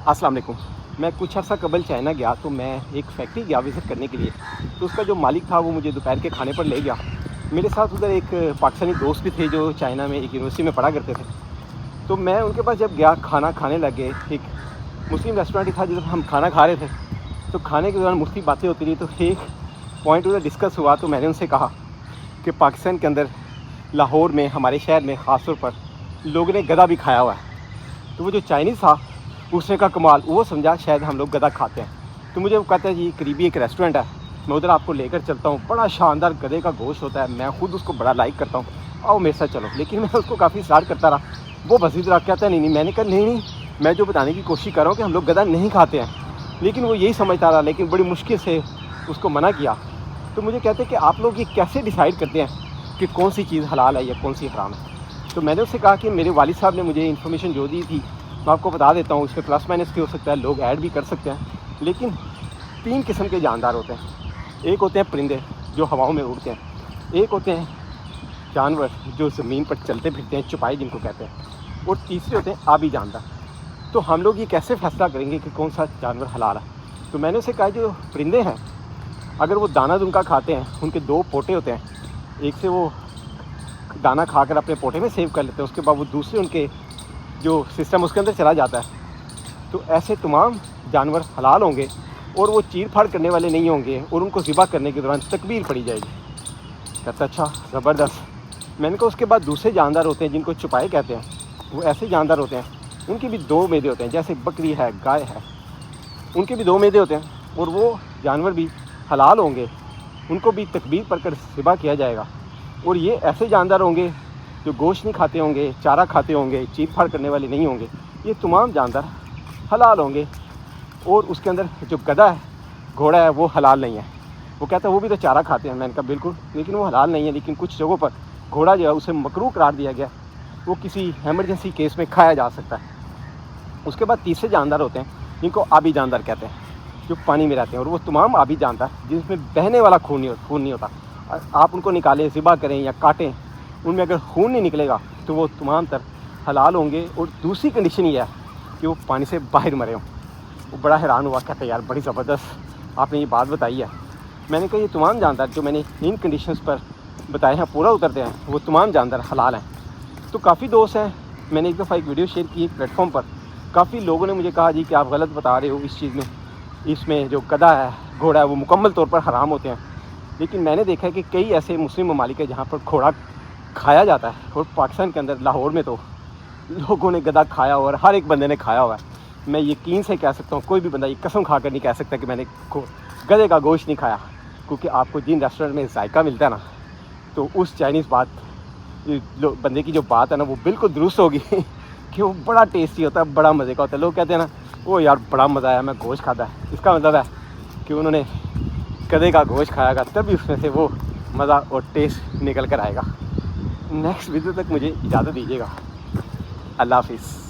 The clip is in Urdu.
السلام علیکم. میں کچھ عرصہ قبل چائنا گیا تو میں ایک فیکٹری گیا وزٹ کرنے کے لیے. تو اس کا جو مالک تھا وہ مجھے دوپہر کے کھانے پر لے گیا. میرے ساتھ ادھر ایک پاکستانی دوست بھی تھے جو چائنا میں ایک یونیورسٹی میں پڑھا کرتے تھے. تو میں ان کے پاس جب گیا کھانا کھانے لگ گئے. ایک مسلم ریسٹورینٹ ہی تھا جب ہم کھانا کھا رہے تھے. تو کھانے کے دوران مختلف باتیں ہوتی رہی. تو ایک پوائنٹ ادھر ڈسکس ہوا تو میں نے ان سے کہا کہ پاکستان کے اندر لاہور میں ہمارے شہر میں خاص طور پر لوگوں نے گدا بھی کھایا ہوا ہے. تو وہ جو چائنیز تھا اس نے کہا کمال, وہ سمجھا شاید ہم لوگ گدا کھاتے ہیں. تو مجھے وہ کہتا ہے جی قریبی ایک ریسٹورینٹ ہے, میں ادھر آپ کو لے کر چلتا ہوں, بڑا شاندار گدے کا گوشت ہوتا ہے, میں خود اس کو بڑا لائک کرتا ہوں, آؤ میرے ساتھ چلو. لیکن میں اس کو کافی اصرار کرتا رہا. وہ بس ادھر کہتا ہے نہیں. میں نے کہا نہیں, میں جو بتانے کی کوشش کر رہا ہوں کہ ہم لوگ گدا نہیں کھاتے ہیں. لیکن وہ یہی سمجھتا رہا, لیکن بڑی مشکل سے اس کو منع کیا. تو مجھے کہتے ہیں کہ آپ لوگ یہ کیسے ڈیسائیڈ کرتے ہیں کہ کون سی چیز حلال ہے یا کون سی حرام ہے. تو میں نے اس سے کہا کہ میرے والد صاحب نے مجھے انفارمیشن جو دی تھی میں آپ کو بتا دیتا ہوں. اس میں پلس مائنس بھی ہو سکتا ہے, لوگ ایڈ بھی کر سکتے ہیں. لیکن 3 قسم کے جاندار ہوتے ہیں. ایک ہوتے ہیں پرندے جو ہواؤں میں اڑتے ہیں, ایک ہوتے ہیں جانور جو زمین پر چلتے پھرتے ہیں, چوپائے جن کو کہتے ہیں, اور تیسرے ہوتے ہیں آبی جاندار. تو ہم لوگ یہ کیسے فیصلہ کریں گے کہ کون سا جانور حلال ہے. تو میں نے اسے کہا جو پرندے ہیں اگر وہ دانہ دنکا کھاتے ہیں, ان کے 2 پوٹے ہوتے ہیں, ایک سے وہ دانہ کھا کر اپنے پوٹے میں سیو کر لیتے ہیں, اس کے بعد وہ دوسرے ان کے جو سسٹم اس کے اندر چلا جاتا ہے. تو ایسے تمام جانور حلال ہوں گے اور وہ چیر پھاڑ کرنے والے نہیں ہوں گے, اور ان کو ذبح کرنے کے دوران تکبیر پڑھی جائے گی. کہتا اچھا زبردست. میں نے کہا اس کے بعد دوسرے جاندار ہوتے ہیں جن کو چوپائے کہتے ہیں. وہ ایسے جاندار ہوتے ہیں ان کے بھی 2 میدے ہوتے ہیں, جیسے بکری ہے, گائے ہے, ان کے بھی 2 میدے ہوتے ہیں, اور وہ جانور بھی حلال ہوں گے, ان کو بھی تکبیر پڑھ کر ذبح کیا جائے گا. اور یہ ایسے جاندار ہوں گے جو گوشت نہیں کھاتے ہوں گے, چارہ کھاتے ہوں گے, چیر پھاڑ کرنے والے نہیں ہوں گے. یہ تمام جاندار حلال ہوں گے. اور اس کے اندر جو گدھا ہے, گھوڑا ہے, وہ حلال نہیں ہے. وہ کہتا ہے وہ بھی تو چارہ کھاتے ہیں. میں نے کہا بالکل, لیکن وہ حلال نہیں ہے. لیکن کچھ جگہوں پر گھوڑا جو ہے اسے مکروہ قرار دیا گیا, وہ کسی ایمرجنسی کیس میں کھایا جا سکتا ہے. اس کے بعد تیسرے جاندار ہوتے ہیں جن کو آبی جاندار کہتے ہیں, جو پانی میں رہتے ہیں. اور وہ تمام آبی جاندار جس میں بہنے والا خون نہیں ہوتا, آپ ان کو نکالیں, ذبح کریں یا کاٹیں, ان میں اگر خون نہیں نکلے گا تو وہ تمام تر حلال ہوں گے. اور دوسری کنڈیشن یہ ہے کہ وہ پانی سے باہر مرے ہوں. وہ بڑا حیران ہوا, کہتا ہے یار بڑی زبردست آپ نے یہ بات بتائی ہے. میں نے کہا یہ تمام جاندار جو میں نے ان کنڈیشنز پر بتائے ہیں پورا اترتے ہیں, وہ تمام جاندار حلال ہیں. تو کافی دوست ہیں, میں نے ایک دفعہ ایک ویڈیو شیئر کی ایک پلیٹ فارم پر, کافی لوگوں نے مجھے کہا جی کہ آپ غلط بتا رہے ہو اس چیز میں, اس میں جو گدھا ہے, گھوڑا ہے, وہ مکمل طور پر حرام ہوتے ہیں. لیکن میں نے دیکھا ہے کہ کئی ایسے مسلم ممالک ہیں جہاں پر گھوڑا کھایا جاتا ہے, اور پاکستان کے اندر لاہور میں تو لوگوں نے گدھا کھایا ہوا, اور ہر ایک بندے نے کھایا ہوا ہے. میں یقین سے کہہ سکتا ہوں, کوئی بھی بندہ یہ قسم کھا کر نہیں کہہ سکتا کہ میں نے گدھے کا گوشت نہیں کھایا. کیونکہ آپ کو جن ریسٹورینٹ میں ذائقہ ملتا ہے نا, تو اس چائنیز بندے کی جو بات ہے نا وہ بالکل درست ہوگی کہ وہ بڑا ٹیسٹی ہوتا ہے, بڑا مزے کا ہوتا ہے. لوگ کہتے ہیں نا وہ یار بڑا مزہ آیا, میں گوشت کھاتا ہے, اس کا مطلب ہے کہ انہوں نے گدھے کا گوشت کھایا گا, تبھی اس میں سے وہ مزہ اور ٹیسٹ نکل کر آئے گا. نیکسٹ ویڈیو تک مجھے اجازت دیجیے گا. اللہ حافظ.